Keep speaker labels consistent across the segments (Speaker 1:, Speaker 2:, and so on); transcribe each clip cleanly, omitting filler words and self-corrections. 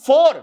Speaker 1: 4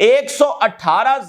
Speaker 1: 118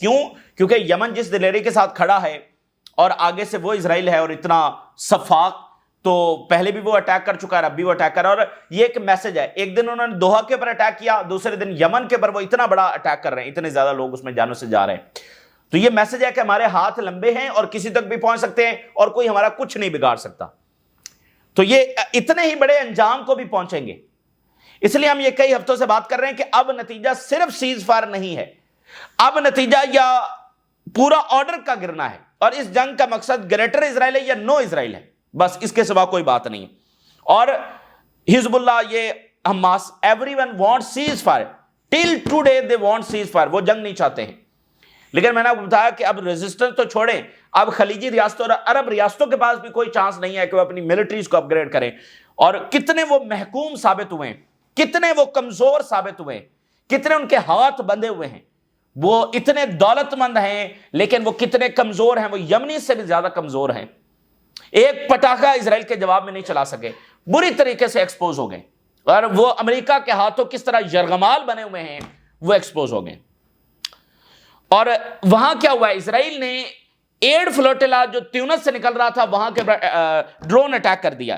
Speaker 1: کیوں؟ کیونکہ یمن جس دلیری کے ساتھ کھڑا ہے اور آگے سے وہ اسرائیل ہے اور اتنا صفاق، تو پہلے بھی وہ اٹیک کر چکا ہے، اب بھی وہ اٹیک کر رہا ہے۔ اور یہ ایک میسج ہے، ایک دن انہوں نے دوحہ کے اوپر اٹیک کیا، دوسرے دن یمن کے اوپر وہ اتنا بڑا اٹیک کر رہے ہیں، اتنے زیادہ لوگ اس میں جانوں سے جا رہے ہیں۔ تو یہ میسج ہے کہ ہمارے ہاتھ لمبے ہیں اور کسی تک بھی پہنچ سکتے ہیں اور کوئی ہمارا کچھ نہیں بگاڑ سکتا۔ تو یہ اتنے ہی بڑے انجام کو بھی پہنچیں گے۔ اس لیے ہم یہ کئی ہفتوں سے بات کر رہے ہیں کہ اب نتیجہ صرف سیز فائر نہیں ہے، اب نتیجہ یا پورا آرڈر کا گرنا ہے، اور اس جنگ کا مقصد گریٹر اسرائیل ہے یا نو اسرائیل ہے، بس اس کے سوا کوئی بات نہیں ہے۔ اور حزب اللہ، یہ Hamas, every one want cease fire, till today they want cease fire, وہ جنگ نہیں چاہتے ہیں۔ لیکن میں نے آپ کو بتایا کہ اب ریزسٹنس تو چھوڑیں، اب خلیجی ریاستوں اور عرب ریاستوں کے پاس بھی کوئی چانس نہیں ہے کہ وہ اپنی ملٹریز کو اپ گریڈ کریں، اور کتنے وہ محکوم ثابت ہوئے ہیں، کتنے وہ کمزور ثابت ہوئے ہیں، کتنے ان کے ہاتھ بندھے ہوئے ہیں، وہ اتنے دولت مند ہیں لیکن وہ کتنے کمزور ہیں، وہ یمنی سے بھی زیادہ کمزور ہیں۔ ایک پٹاخہ اسرائیل کے جواب میں نہیں چلا سکے، بری طریقے سے ایکسپوز ہو گئے، اور وہ امریکہ کے ہاتھوں کس طرح یرغمال بنے ہوئے ہیں وہ ایکسپوز ہو گئے۔ اور وہاں کیا ہوا ہے، اسرائیل نے ایڈ فلوٹیلا جو تیونس سے نکل رہا تھا وہاں کے ڈرون اٹیک کر دیا۔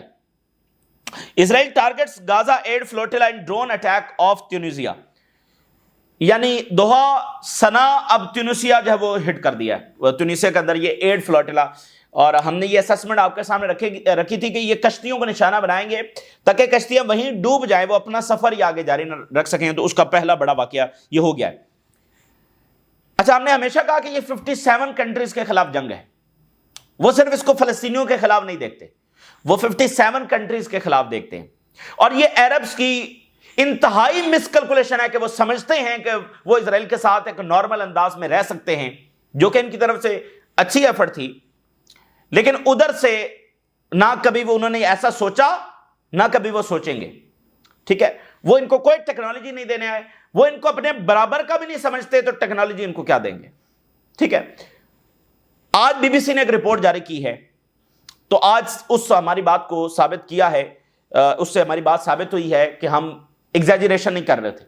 Speaker 1: Israel targets Gaza aid flotilla in drone attack off Tunisia, یعنی دوحہ، سنا، اب تیونسیا جو ہے وہ ہٹ کر دیا ہے، تیونسیا کے اندر یہ ایڈ فلوٹیلا۔ اور ہم نے یہ اسسمنٹ آپ کے سامنے رکھی تھی کہ یہ کشتیوں کو نشانہ بنائیں گے تاکہ کشتیاں وہیں ڈوب جائیں، وہ اپنا سفر ہی آگے جاری نہ رکھ سکیں۔ تو اس کا پہلا بڑا واقعہ یہ ہو گیا ہے۔ اچھا، ہم نے ہمیشہ کہا کہ یہ 57 کنٹریز کے خلاف جنگ ہے، وہ صرف اس کو فلسطینیوں کے خلاف نہیں دیکھتے، وہ 57 کنٹریز کے خلاف دیکھتے ہیں۔ اور یہ عربز کی انتہائی مس کیلکولیشن ہے کہ وہ سمجھتے ہیں کہ وہ اسرائیل کے ساتھ ایک نارمل انداز میں رہ سکتے ہیں، جو کہ ان کی طرف سے اچھی ایفرٹ تھی، لیکن ادھر سے نہ کبھی وہ انہوں نے ایسا سوچا نہ کبھی وہ سوچیں گے۔ ٹھیک ہے، وہ ان کو کوئی ٹیکنالوجی نہیں دینے آئے، وہ ان کو اپنے برابر کا بھی نہیں سمجھتے، تو ٹیکنالوجی ان کو کیا دیں گے؟ ٹھیک ہے، آج بی بی سی نے ایک رپورٹ جاری کی ہے، تو آج اس ہماری بات کو ثابت کیا ہے، اس سے ہماری بات ثابت ہوئی ہے کہ ہم ایگزیجریشن نہیں کر رہے تھے۔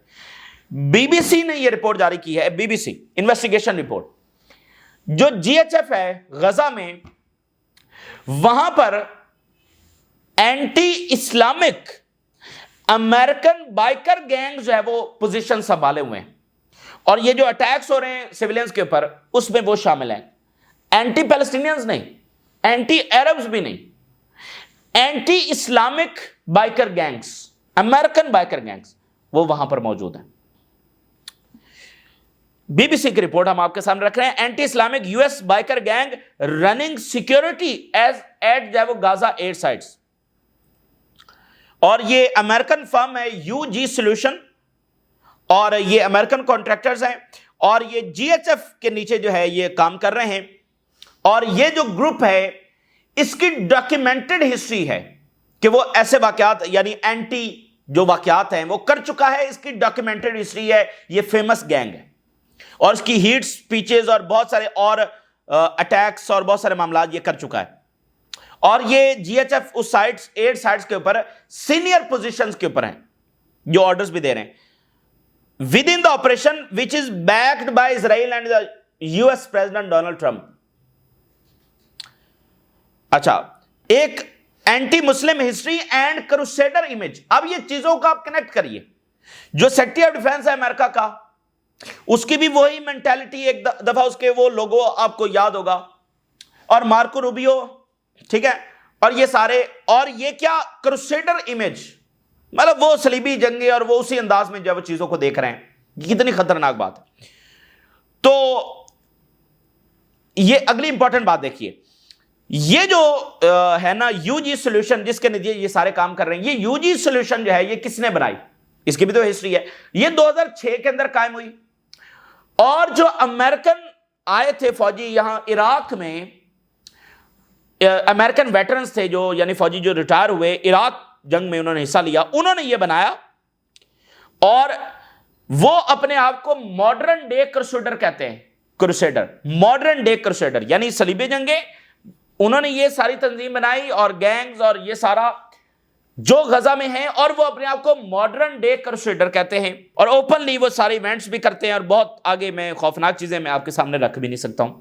Speaker 1: بی بی سی نے یہ رپورٹ جاری کی ہے، B B C investigation report, جو جی ایچ ایف ہے غزہ میں، وہاں پر anti Islamic American biker gang جو ہے وہ پوزیشن سنبھالے ہوئے ہیں، اور یہ جو اٹیکس ہو رہے ہیں سویلینز کے اوپر اس میں وہ شامل ہیں، اینٹی پیلسٹینینز نہیں، اینٹی عربز بھی نہیں، anti Islamic biker gangs, American biker gangs, وہ وہاں پر موجود ہیں۔ بی بی سی کی رپورٹ ہم آپ کے سامنے رکھ رہے ہیں، anti Islamic U S biker gang running security as it جو ہے وہ غازہ ایڈ سائٹس، اور یہ امریکن فرم ہے یو جی سولوشن، اور یہ امریکن کانٹریکٹرز ہیں، اور یہ جی ایچ ایف کے نیچے جو ہے یہ کام کر رہے ہیں۔ اور یہ جو گروپ ہے اس کی ڈاکیومنٹڈ ہسٹری ہے کہ وہ ایسے واقعات یعنی اینٹی جو واقعات ہیں وہ کر چکا ہے، اس کی ڈاکیومنٹڈ ہسٹری ہے، یہ فیمس گینگ ہے، اور اس کی ہیٹ سپیچز اور بہت سارے اور اٹیکس اور بہت سارے معاملات یہ کر چکا ہے۔ اور یہ جی ایچ ایف اس سائٹس 8 سائٹس کے اوپر سینئر پوزیشنز کے اوپر ہیں جو آرڈرز بھی دے رہے ہیں with in the operation which is backed by Israel and the U S president Donald Trump. اچھا، ایک anti Muslim history and crusader image, اب یہ چیزوں کا آپ کنیکٹ کریے، جو سیکٹری آف ڈیفنس ہے امریکہ کا، اس کی بھی وہی مینٹیلٹی، ایک دفعہ اس کے وہ لوگو آپ کو یاد ہوگا، اور مارکو روبیو، ٹھیک ہے، اور یہ سارے، اور یہ کیا کروسیڈر امیج، مطلب وہ صلیبی جنگیں، اور وہ اسی انداز میں جب چیزوں کو دیکھ رہے ہیں، یہ کتنی خطرناک بات ہے۔ تو یہ اگلی امپورٹنٹ بات دیکھیے، یہ جو ہے نا یو جی سولوشن جس کے نتیجے یہ سارے کام کر رہے ہیں، یہ یو جی سولوشن جو ہے یہ کس نے بنائی، اس کی بھی تو ہسٹری ہے، یہ 2006 کے اندر قائم ہوئی، اور جو امریکن آئے تھے فوجی یہاں عراق میں، امریکن ویٹرنز تھے جو یعنی فوجی جو ریٹائر ہوئے عراق جنگ میں، انہوں نے حصہ لیا، انہوں نے یہ بنایا، اور وہ اپنے آپ کو ماڈرن ڈے کروسیڈر کہتے ہیں، کروسیڈر، ماڈرن ڈے کروسیڈر یعنی صلیبی جنگیں، انہوں نے یہ ساری تنظیم بنائی اور گینگز اور یہ سارا، جو غزہ میں ہیں اور وہ اپنے آپ کو ماڈرن ڈے کروسیڈر کہتے ہیں اور اوپنلی وہ سارے ایونٹس بھی کرتے ہیں اور بہت آگے میں خوفناک چیزیں میں آپ کے سامنے رکھ بھی نہیں سکتا ہوں.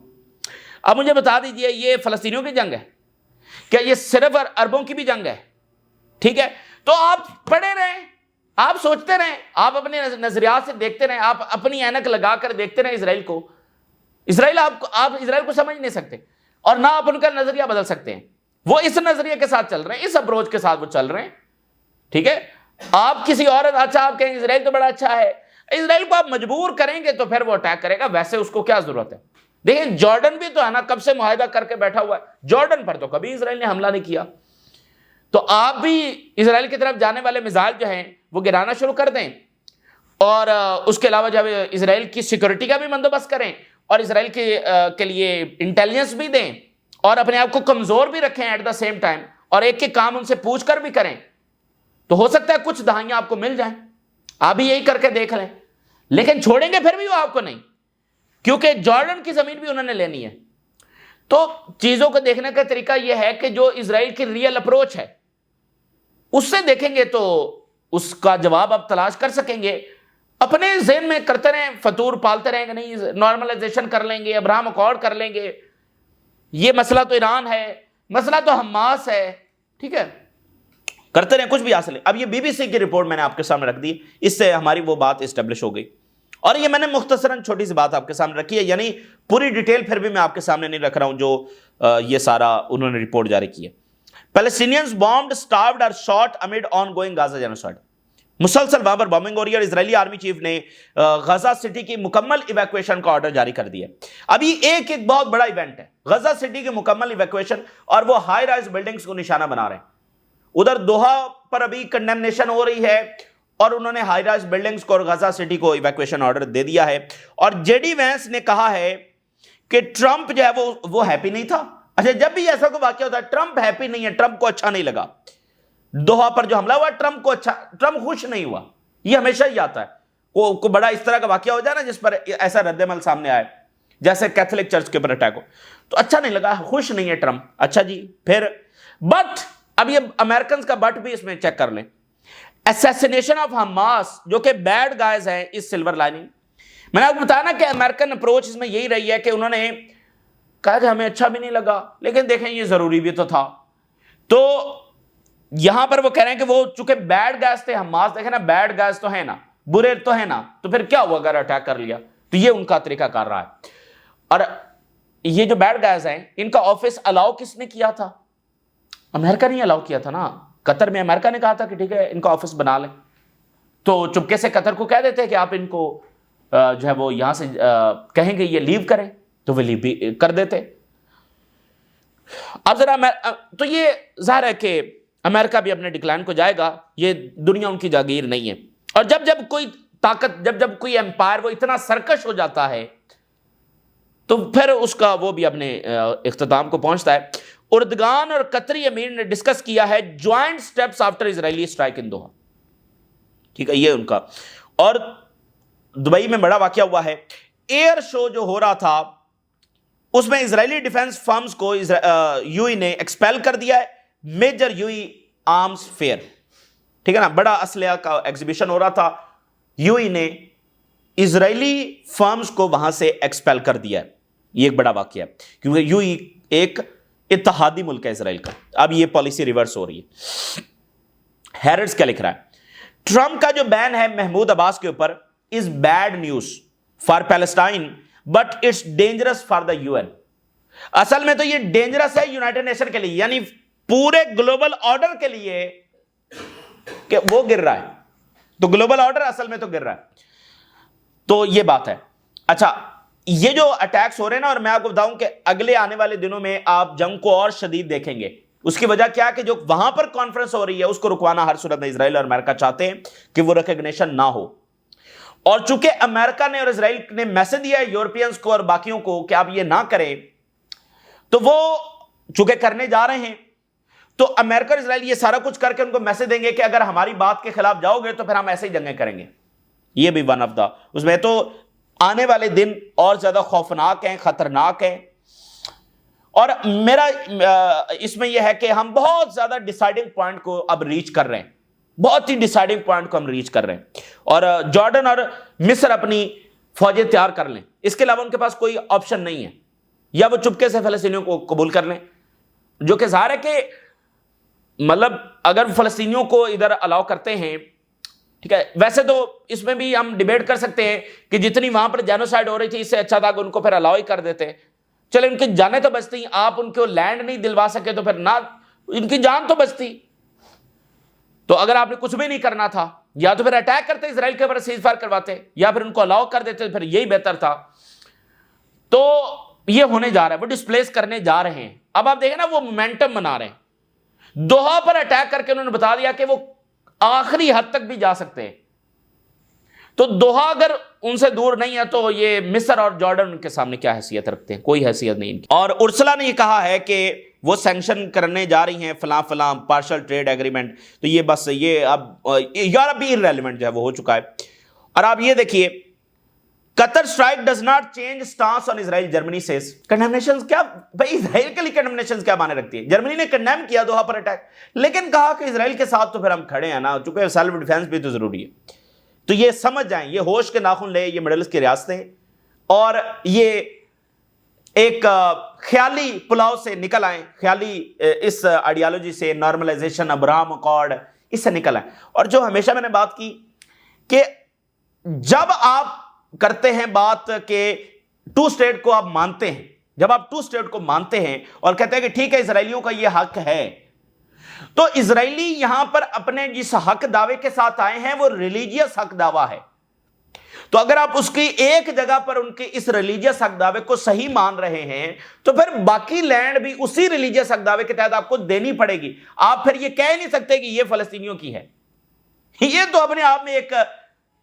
Speaker 1: اب مجھے بتا دیجئے یہ فلسطینیوں کی جنگ ہے کیا یہ صرف عربوں کی بھی جنگ ہے؟ ٹھیک ہے، تو آپ پڑھے رہیں، آپ سوچتے رہیں، آپ اپنے نظریات سے دیکھتے رہیں، آپ اپنی اینک لگا کر دیکھتے رہیں اسرائیل کو. آپ اسرائیل کو سمجھ نہیں سکتے اور نہ آپ ان کا نظریہ بدل سکتے ہیں. وہ اس نظریے کے ساتھ چل رہے ہیں، اس اپروچ کے ساتھ وہ چل رہے ہیں. ٹھیک ہے، آپ کسی اور اچھا آپ کہیں اسرائیل تو بڑا اچھا ہے، اسرائیل کو آپ مجبور کریں گے تو پھر وہ اٹیک کرے گا. ویسے اس کو کیا ضرورت ہے؟ دیکھیں جارڈن بھی تو ہے نا، کب سے معاہدہ کر کے بیٹھا ہوا ہے، جارڈن پر تو کبھی اسرائیل نے حملہ نہیں کیا. تو آپ بھی اسرائیل کی طرف جانے والے میزائل جو ہیں وہ گرانا شروع کر دیں اور اس کے علاوہ جب اسرائیل کی سیکورٹی کا بھی بندوبست کریں اور اسرائیل کے لیے انٹیلیجنس بھی دیں اور اپنے آپ کو کمزور بھی رکھیں ایٹ دا سیم ٹائم اور ایک ایک کام ان سے پوچھ کر بھی کریں، تو ہو سکتا ہے کچھ دہائیاں آپ کو مل جائیں. آپ بھی یہی کر کے دیکھ لیں. لیکن چھوڑیں گے پھر بھی وہ آپ کو نہیں، کیونکہ جارڈن کی زمین بھی انہوں نے لینی ہے. تو چیزوں کو دیکھنے کا طریقہ یہ ہے کہ جو اسرائیل کی ریئل اپروچ ہے اس سے دیکھیں گے تو اس کا جواب آپ تلاش کر سکیں گے. اپنے ذہن میں کرتے رہیں، فطور پالتے رہیں گے نہیں نارملائزیشن کر لیں گے، ابراہم اکارڈ کر لیں گے، یہ مسئلہ تو ایران ہے، مسئلہ تو حماس ہے. ٹھیک ہے، کرتے رہیں، کچھ بھی حاصل ہے. اب یہ بی بی سی کی رپورٹ میں نے آپ کے سامنے رکھ دی، اس سے ہماری وہ بات اسٹیبلش ہو گئی. اور یہ میں نے مختصراً چھوٹی سی بات آپ کے سامنے رکھی ہے، یعنی پوری ڈیٹیل پھر بھی میں آپ کے سامنے نہیں رکھ رہا ہوں جو یہ سارا انہوں نے رپورٹ جاری کی ہے. پیلسٹینینز بامبڈ، سٹاروڈ اور shot amid ongoing Gaza genocide. مسلسل وہاں پر بامبنگ ہو رہی ہے اور اسرائیلی آرمی چیف نے غزہ سٹی کی مکمل ایویکویشن کا آرڈر جاری کر دیا. ابھی ایک بہت بڑا ایونٹ ہے، غزہ سٹی کی مکمل ایویکویشن، اور وہ ہائی رائز بلڈنگز کو نشانہ بنا رہے ہیں. ادھر دوحہ پر ابھی کنڈیمنیشن ہو رہی ہے اور انہوں نے ہائی رائز بلڈنگز کو اور غزہ سٹی کو ایویکویشن آرڈر دے دیا ہے. اور جے ڈی وینس نے کہا ہے کہ ٹرمپ جو ہے وہ ہیپی نہیں تھا. اچھا، جب بھی ایسا کوئی واقعہ ہوتا ہے ٹرمپ ہیپی نہیں ہے، ٹرمپ کو اچھا نہیں لگا. دوحہ پر جو حملہ ہوا ٹرمپ خوش نہیں ہوا. یہ ہمیشہ ہی آتا ہے، کوئی بڑا اس طرح کا واقعہ ہو جائے نا جس پر ایسا رد عمل سامنے آئے، جیسے کیتھولک چرچ کے اوپر اٹیک ہو، تو اچھا نہیں لگا، خوش نہیں ہے ٹرمپ. اچھا جی، پھر بٹ اب یہ امریکنز کا بٹ بھی اس میں چیک کر لیں. اسیسینیشن آف حماس جو کہ بیڈ گائز ہیں اس سلور لائننگ. میں نے آپ کو بتایا نا کہ امریکن اپروچ اس میں یہی رہی ہے کہ انہوں نے کہا کہ ہمیں اچھا بھی نہیں لگا لیکن دیکھیں یہ ضروری بھی تو تھا. تو یہاں پر وہ کہہ رہے ہیں کہ وہ چونکہ بیڈ گائز تھے حماس، دیکھیں نا بیڈ گائز تو ہے نا، برے تو ہے نا، تو پھر کیا ہوا اگر اٹیک کر لیا. تو یہ ان کا طریقہ کر رہا ہے. اور یہ جو بیڈ گائز ہیں ان کا آفس الاؤ کس نے کیا تھا؟ امریکہ نے الاؤ کیا تھا نا. قطر میں امریکہ نے کہا تھا کہ ٹھیک ہے ان کا آفس بنا لیں، تو چپکے سے قطر کو کہہ دیتے کہ آپ ان کو جو ہے وہ یہاں سے کہیں گے یہ لیو کریں تو وہ لیو بھی کر دیتے. اب ذرا تو یہ ظاہر ہے کہ امریکہ بھی اپنے ڈکلائن کو جائے گا، یہ دنیا ان کی جاگیر نہیں ہے. اور جب کوئی طاقت، جب کوئی امپائر وہ اتنا سرکش ہو جاتا ہے تو پھر اس کا وہ بھی اپنے اختتام کو پہنچتا ہے. اردگان اور قطری امیر نے ڈسکس کیا ہے joint steps after Israeli strike in Doha. ٹھیک ہے، یہ ان کا. اور دبئی میں بڑا واقعہ ہوا ہے، ایئر شو جو ہو رہا تھا اس میں اسرائیلی ڈیفنس فرمز کو یو ای نے ایکسپیل کر دیا ہے. Major U E arms fair, ٹھیک ہے نا، بڑا اسلحہ کا ایگزیبیشن ہو رہا تھا، یو ای نے اسرائیلی فرمز کو وہاں سے ایکسپیل کر دیا ہے. یہ ایک بڑا واقعہ ہے کیونکہ یو ای ایک اتحادی ملک ہے اسرائیل کا. اب یہ پالیسی ریورس ہو رہی ہے. ہیرڈز کیا لکھ رہا ہے؟ ٹرمپ کا جو بین ہے محمود عباس کے اوپر is bad news for Palestine but it's dangerous for the U N. اصل میں تو یہ ڈینجرس ہے یونائٹڈ نیشن کے لیے، یعنی پورے گلوبل آرڈر کے لیے کہ وہ گر رہا ہے. تو گلوبل آرڈر اصل میں تو گر رہا ہے. تو یہ بات ہے. اچھا، یہ جو اٹیکس ہو رہے ہیں نا، اور میں آپ کو بتاؤں کہ اگلے آنے والے دنوں میں آپ جنگ کو اور شدید دیکھیں گے. اس کی وجہ کیا کہ جو وہاں پر کانفرنس ہو رہی ہے اس کو رکوانا ہر صورت میں اسرائیل اور امریکہ چاہتے ہیں کہ وہ ریکگنیشن نہ ہو. اور چونکہ امریکہ نے اور اسرائیل نے میسج دیا ہے یورپینز کو اور باقیوں کو کہ آپ یہ نہ کریں، تو وہ چونکہ کرنے جا رہے ہیں تو امریکہ اور اسرائیل یہ سارا کچھ کر کے ان کو میسج دیں گے کہ اگر ہماری بات کے خلاف جاؤ گے تو پھر ہم ایسے ہی جنگیں کریں گے. یہ بھی ون آف دا اس میں تو آنے والے دن اور زیادہ خوفناک ہیں، خطرناک ہیں. اور میرا اس میں یہ ہے کہ ہم بہت زیادہ ڈیسائیڈنگ پوائنٹ کو اب ریچ کر رہے ہیں، بہت ہی ڈیسائیڈنگ پوائنٹ کو ہم ریچ کر رہے ہیں، اور جارڈن اور مصر اپنی فوجیں تیار کر لیں، اس کے علاوہ ان کے پاس کوئی آپشن نہیں ہے، یا وہ چپکے سے فلسطینیوں کو قبول کر لیں، جو کہ ظاہر ہے کہ مطلب اگر فلسطینیوں کو ادھر الاؤ کرتے ہیں، ٹھیک ہے، ویسے تو اس میں بھی ہم ڈیبیٹ کر سکتے ہیں کہ جتنی وہاں پر جینوسائیڈ ہو رہی تھی اس سے اچھا تھا کہ ان کو پھر الاؤ ہی کر دیتے، چلے ان کی جانیں تو بچتی، آپ ان کو لینڈ نہیں دلوا سکے تو پھر نہ ان کی جان تو بچتی، تو اگر آپ نے کچھ بھی نہیں کرنا تھا یا تو پھر اٹیک کرتے اسرائیل کے اوپر سیز فائر کرواتے، یا پھر ان کو الاؤ کر دیتے، پھر یہی بہتر تھا۔ تو یہ ہونے جا رہا ہے، وہ ڈسپلیس کرنے جا رہے ہیں۔ اب آپ دیکھیں نا، وہ مومنٹم بنا رہے ہیں، دوحہ پر اٹیک کر کے انہوں نے بتا دیا کہ وہ آخری حد تک بھی جا سکتے ہیں، تو دوحہ اگر ان سے دور نہیں ہے تو یہ مصر اور جارڈن ان کے سامنے کیا حیثیت رکھتے ہیں؟ کوئی حیثیت نہیں ان کی۔ اور ارسلا نے یہ کہا ہے کہ وہ سینکشن کرنے جا رہی ہیں فلاں فلاں پارشل ٹریڈ ایگریمنٹ، تو یہ بس یہ اب یورپ بھی irrelevant جو ہے وہ ہو چکا ہے۔ اور آپ یہ دیکھیے، Qatar strike does not change stance on Israel, Germany says condemnations کیا بھائی، اسرائیل کے لیے کنڈمنیشنز کیا مانے رکھتی ہے؟ جرمنی نے کنڈیم کیا دوحہ پر اٹیک، لیکن کہا کہ اسرائیل کے ساتھ تو پھر ہم کھڑے ہیں نا، چونکہ سیلف ڈیفینس بھی تو ضروری ہے۔ تو یہ سمجھ جائیں، یہ ہوش کے ناخن لے، یہ مڈل ایسٹ کی ریاستیں، اور یہ ایک خیالی پلاؤ سے نکل آئیں، خیالی اس آئیڈیالوجی سے، نارملائزیشن، ابراہم اکارڈ، اس سے نکل آئیں۔ اور جو ہمیشہ میں نے بات کی کہ جب آپ کرتے ہیں بات کہ ٹو سٹیٹ کو آپ مانتے ہیں، جب آپ ٹو سٹیٹ کو مانتے ہیں اور کہتے ہیں کہ ٹھیک ہے اسرائیلیوں کا یہ حق ہے، تو اسرائیلی یہاں پر اپنے جس حق دعوے کے ساتھ آئے ہیں وہ ریلیجیس حق دعویٰ ہے، تو اگر آپ اس کی ایک جگہ پر ان کے اس ریلیجیس حق دعوے کو صحیح مان رہے ہیں تو پھر باقی لینڈ بھی اسی ریلیجیس حق دعوے کے تحت آپ کو دینی پڑے گی۔ آپ پھر یہ کہہ نہیں سکتے کہ یہ فلسطینیوں کی ہے، یہ تو اپنے آپ میں ایک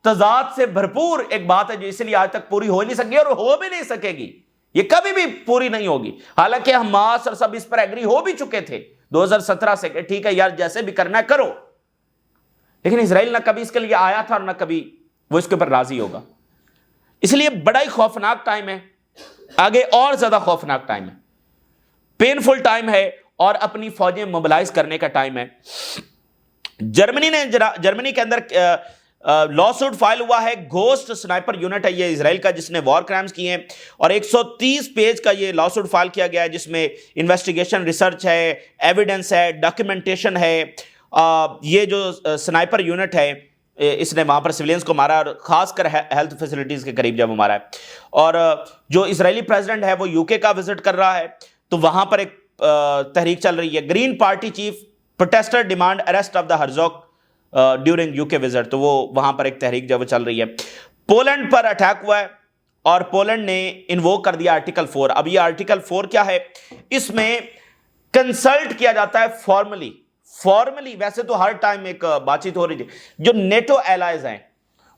Speaker 1: تضاد سے بھرپور ایک بات ہے جو اس لیے آج تک پوری ہو نہیں سکی اور ہو بھی نہیں سکے گی، یہ کبھی بھی پوری نہیں ہوگی۔ حالانکہ حماس اور سب اس پر ایگری ہو بھی چکے تھے 2017 سے کہ ٹھیک ہے یار جیسے بھی کرنا ہے کرو، لیکن اسرائیل نہ کبھی اس کے لیے آیا تھا اور نہ کبھی وہ اس کے اوپر راضی ہوگا۔ اس لیے بڑا ہی خوفناک ٹائم ہے، آگے اور زیادہ خوفناک ٹائم ہے، پینفل ٹائم ہے، اور اپنی فوجیں موبلائز کرنے کا ٹائم ہے۔ جرمنی کے اندر لا سوٹ فائل ہوا ہے، گھوسٹ سنائپر یونٹ ہے یہ اسرائیل کا، جس نے وار کرائمز کیے ہیں، اور 130 پیج کا یہ لا سوٹ فائل کیا گیا ہے، جس میں انویسٹیگیشن، ریسرچ ہے، ایویڈنس ہے، ڈاکیومنٹیشن ہے۔ یہ جو سنائپر یونٹ ہے اس نے وہاں پر سویلینز کو مارا، اور خاص کر ہیلتھ فیسلٹیز کے قریب جب وہ مارا ہے۔ اور جو اسرائیلی پریزیڈنٹ ہے وہ UK کا وزٹ کر رہا ہے، تو وہاں پر ایک تحریک چل رہی ہے، Green Party chief protester demand arrest of the Herzog during UK visit, تو وہ وہاں پر ایک تحریک جو وہ چل رہی ہے۔ پولینڈ پر اٹیک ہوا ہے اور پولینڈ نے انووک کر دیا آرٹیکل 4۔ اب یہ آرٹیکل 4 کیا ہے؟ اس میں کنسلٹ کیا جاتا ہے فارملی، ویسے تو ہر ٹائم ایک بات چیت ہو رہی تھی، جو نیٹو ایلائز ہیں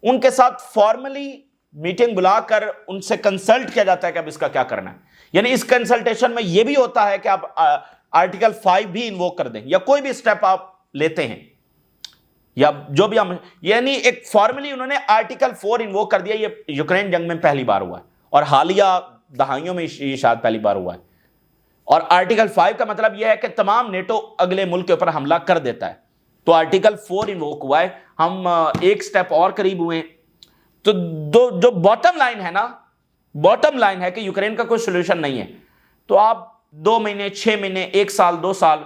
Speaker 1: ان کے ساتھ فارملی میٹنگ بلا کر ان سے کنسلٹ کیا جاتا ہے کہ اب اس کا کیا کرنا ہے۔ یعنی اس کنسلٹیشن میں یہ بھی ہوتا ہے کہ آپ آرٹیکل 5 بھی انووک کر دیں یا کوئی بھی سٹیپ آپ لیتے ہیں یا جو بھی ہم، یعنی ایک فارملی انہوں نے آرٹیکل 4 انووک کر دیا۔ یہ یوکرین جنگ میں پہلی بار ہوا ہے اور حالیہ دہائیوں میں یہ شاید پہلی بار ہوا ہے۔ اور آرٹیکل 5 کا مطلب یہ ہے کہ تمام نیٹو اگلے ملک کے اوپر حملہ کر دیتا ہے، تو آرٹیکل 4 انووک ہوا ہے، ہم ایک سٹیپ اور قریب ہوئے ہیں۔ تو جو باٹم لائن ہے نا، باٹم لائن ہے کہ یوکرین کا کوئی سولوشن نہیں ہے، تو آپ 2 مہینے، 6 مہینے، 1 سال، 2 سال،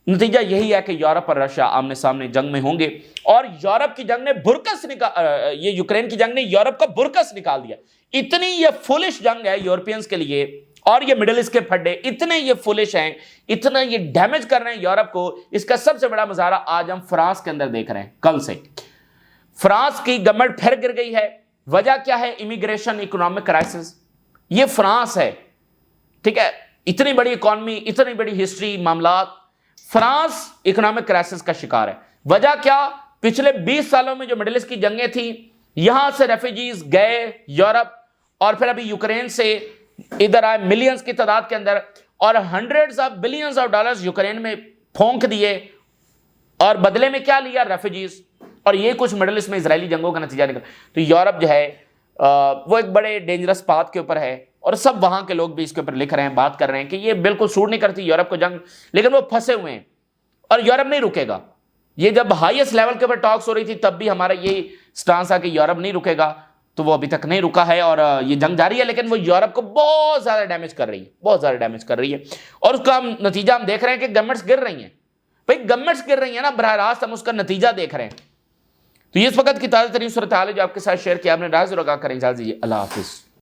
Speaker 1: نتیجہ یہی ہے کہ یورپ اور رشیا آمنے سامنے جنگ میں ہوں گے، اور یورپ کی جنگ نے یہ یوکرین کی جنگ نے یورپ کا برکس نکال دیا۔ اتنی یہ فولش جنگ ہے یورپینز کے لیے، اور یہ مڈل ایسٹ کے پھڈے اتنے یہ فولش ہیں، اتنا یہ ڈیمیج کر رہے ہیں یورپ کو۔ اس کا سب سے بڑا مظاہرہ آج ہم فرانس کے اندر دیکھ رہے ہیں۔ کل سے فرانس کی گورنمنٹ پھر گر گئی ہے۔ وجہ کیا ہے؟ Immigration, economic crisis. یہ فرانس ہے، ٹھیک ہے، اتنی بڑی اکانومی، اتنی بڑی ہسٹری، معاملات، فرانس اکنامک کرائسس کا شکار ہے۔ وجہ کیا؟ پچھلے 20 سالوں میں جو مڈل ایسٹ کی جنگیں تھیں، یہاں سے ریفیوجیز گئے یورپ، اور پھر ابھی یوکرین سے ادھر آئے ملینز کی تعداد کے اندر، اور hundreds of billions of dollars Ukraine میں پھونک دیے، اور بدلے میں کیا لیا؟ ریفیوجیز۔ اور یہ کچھ مڈل ایسٹ میں اسرائیلی جنگوں کا نتیجہ نکلا۔ تو یورپ جو ہے وہ ایک بڑے ڈینجرس پاتھ کے اوپر ہے، اور سب وہاں کے لوگ بھی اس کے اوپر لکھ رہے ہیں، بات کر رہے ہیں کہ یہ بالکل سوٹ نہیں کرتی یورپ کو جنگ، لیکن وہ پھنسے ہوئے ہیں اور یورپ نہیں رکے گا. یہ جب ہائیسٹ لیول کے اوپر ٹاکس ہو رہی تھی تب بھی ہمارا یہی سٹانس تھا کہ یورپ نہیں رکے گا، تو وہ ابھی تک نہیں رکا ہے اور یہ جنگ جاری ہے، لیکن وہ یورپ کو بہت زیادہ ڈیمیج کر رہی ہے، بہت زیادہ ڈیمیج کر رہی ہے. اور اس کا نتیجہ ہم دیکھ رہے ہیں کہ گورنمنٹس گر رہی ہیں. بھائی گورنمنٹس گر رہی ہیں نا، براہ راست ہم اس کا نتیجہ دیکھ رہے ہیں. تو یہ اس وقت کی تازہ ترین صورتحال ہے جو آپ کے ساتھ شیئر کیا، آپ نے راز اور آگاہ کریں. اجازت دیجیے، اللہ حافظ.